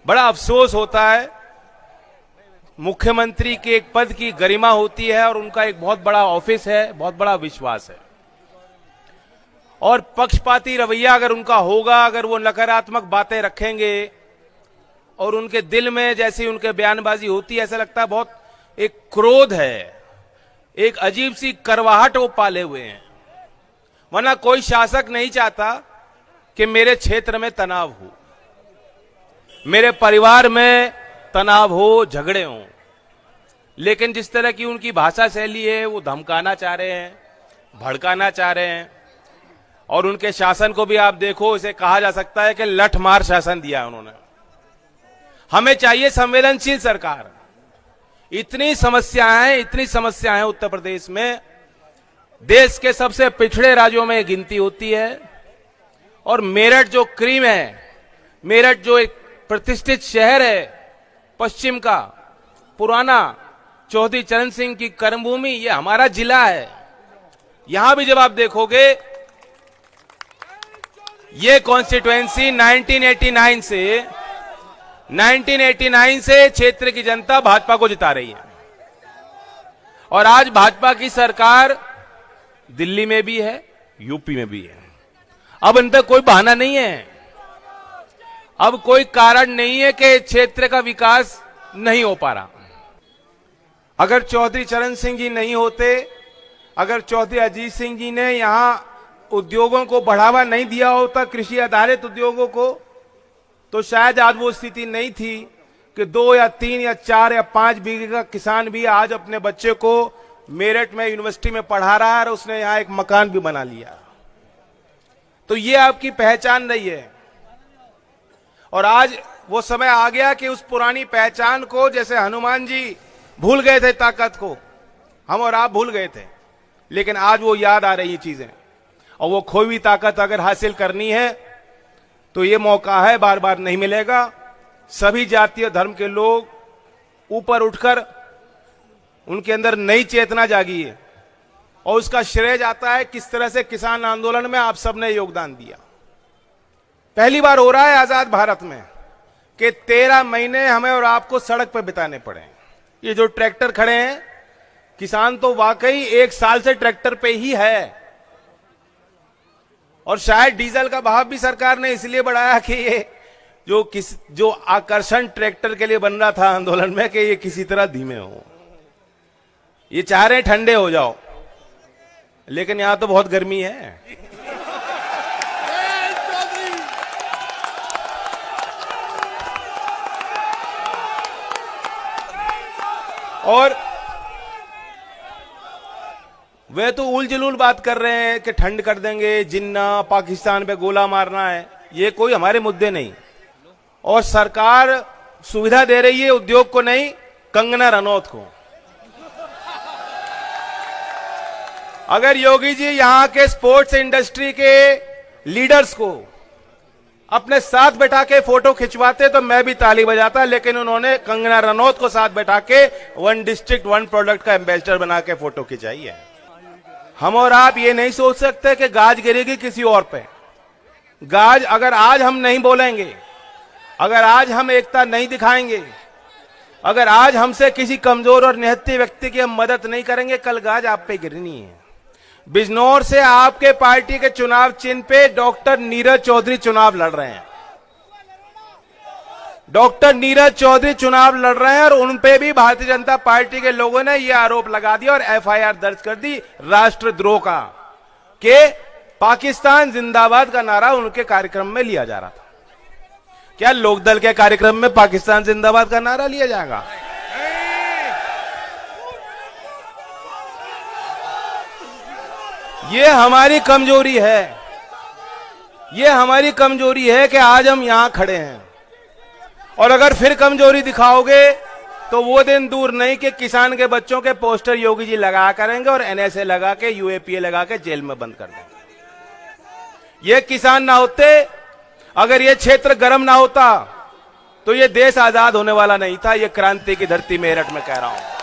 बड़ा अफसोस होता है। मुख्यमंत्री के एक पद की गरिमा होती है और उनका एक बहुत बड़ा ऑफिस है, बहुत बड़ा विश्वास है, और पक्षपाती रवैया अगर उनका होगा, अगर वो नकारात्मक बातें रखेंगे और उनके दिल में जैसी उनके बयानबाजी होती है, ऐसा लगता है बहुत एक क्रोध है, एक अजीब सी करवाहट वो पाले हुए हैं। वरना कोई शासक नहीं चाहता कि मेरे क्षेत्र में तनाव हो, मेरे परिवार में तनाव हो, झगड़े हों। लेकिन जिस तरह की उनकी भाषा शैली है, वो धमकाना चाह रहे हैं, भड़काना चाह रहे हैं। और उनके शासन को भी आप देखो, इसे कहा जा सकता है कि लठमार शासन दिया है उन्होंने। हमें चाहिए संवेदनशील सरकार। इतनी समस्याएं उत्तर प्रदेश में, देश के सबसे पिछड़े राज्यों में गिनती होती है। और मेरठ जो क्रीम है, मेरठ जो एक प्रतिष्ठित शहर है पश्चिम का, पुराना चौधरी चरण सिंह की कर्मभूमि, ये हमारा जिला है। यहां भी जब आप देखोगे, ये कॉन्स्टिट्यूएंसी 1989 से क्षेत्र की जनता भाजपा को जिता रही है। और आज भाजपा की सरकार दिल्ली में भी है, यूपी में भी है। अब इन तक कोई बहाना नहीं है, अब कोई कारण नहीं है कि क्षेत्र का विकास नहीं हो पा रहा। अगर चौधरी चरण सिंह जी नहीं होते, अगर चौधरी अजीत सिंह जी ने यहां उद्योगों को बढ़ावा नहीं दिया होता, कृषि आधारित उद्योगों को, तो शायद आज वो स्थिति नहीं थी कि 2 या 3 या 4 या 5 बीघे का किसान भी आज अपने बच्चे को मेरठ में यूनिवर्सिटी में पढ़ा रहा है और उसने यहां एक मकान भी बना लिया। तो ये आपकी पहचान रही है। और आज वो समय आ गया कि उस पुरानी पहचान को, जैसे हनुमान जी भूल गए थे ताकत को, हम और आप भूल गए थे, लेकिन आज वो याद आ रही चीजें। और वो खोई हुई ताकत अगर हासिल करनी है तो ये मौका है, बार बार नहीं मिलेगा। सभी जातीय धर्म के लोग ऊपर उठकर, उनके अंदर नई चेतना जागी है। और उसका श्रेय जाता है किस तरह से किसान आंदोलन में आप सबने योगदान दिया। पहली बार हो रहा है आजाद भारत में कि 13 महीने हमें और आपको सड़क पर बिताने पड़े। ये जो ट्रैक्टर खड़े हैं, किसान तो वाकई 1 साल से ट्रैक्टर पे ही है। और शायद डीजल का भाव भी सरकार ने इसलिए बढ़ाया कि ये जो आकर्षण ट्रैक्टर के लिए बन रहा था आंदोलन में, कि ये किसी तरह धीमे हो। ये चाह रहे ठंडे हो जाओ, लेकिन यहां तो बहुत गर्मी है। और वे तो उल जलूल बात कर रहे हैं कि ठंड कर देंगे, जिन्ना, पाकिस्तान पे गोला मारना है। ये कोई हमारे मुद्दे नहीं। और सरकार सुविधा दे रही है उद्योग को नहीं, कंगना रनौत को। अगर योगी जी यहां के स्पोर्ट्स इंडस्ट्री के लीडर्स को अपने साथ बैठा के फोटो खिंचवाते तो मैं भी ताली बजाता, लेकिन उन्होंने कंगना रनौत को साथ बैठा के 1 डिस्ट्रिक्ट 1 प्रोडक्ट का एम्बेसडर बना के फोटो खिंचाई है। हम और आप ये नहीं सोच सकते कि गाज गिरेगी किसी और पे। गाज अगर आज हम नहीं बोलेंगे, अगर आज हम एकता नहीं दिखाएंगे, अगर आज हमसे किसी कमजोर और निहत्थे व्यक्ति की हम मदद नहीं करेंगे, कल गाज आप पे गिरनी है। बिजनौर से आपके पार्टी के चुनाव चिन्ह पे डॉक्टर नीरज चौधरी चुनाव लड़ रहे हैं। डॉक्टर नीरज चौधरी चुनाव लड़ रहे हैं और उन पे भी भारतीय जनता पार्टी के लोगों ने यह आरोप लगा दिया और एफआईआर दर्ज कर दी राष्ट्रद्रोह का, कि पाकिस्तान जिंदाबाद का नारा उनके कार्यक्रम में लिया जा रहा था। क्या लोकदल के कार्यक्रम में पाकिस्तान जिंदाबाद का नारा लिया जाएगा? ये हमारी कमजोरी है। ये हमारी कमजोरी है कि आज हम यहां खड़े हैं। और अगर फिर कमजोरी दिखाओगे तो वो दिन दूर नहीं कि किसान के बच्चों के पोस्टर योगी जी लगा करेंगे और एनएसए लगा के, यूएपीए लगा के जेल में बंद कर देंगे। ये किसान ना होते, अगर ये क्षेत्र गर्म ना होता, तो ये देश आजाद होने वाला नहीं था। ये क्रांति की धरती मेरठ में कह रहा हूं।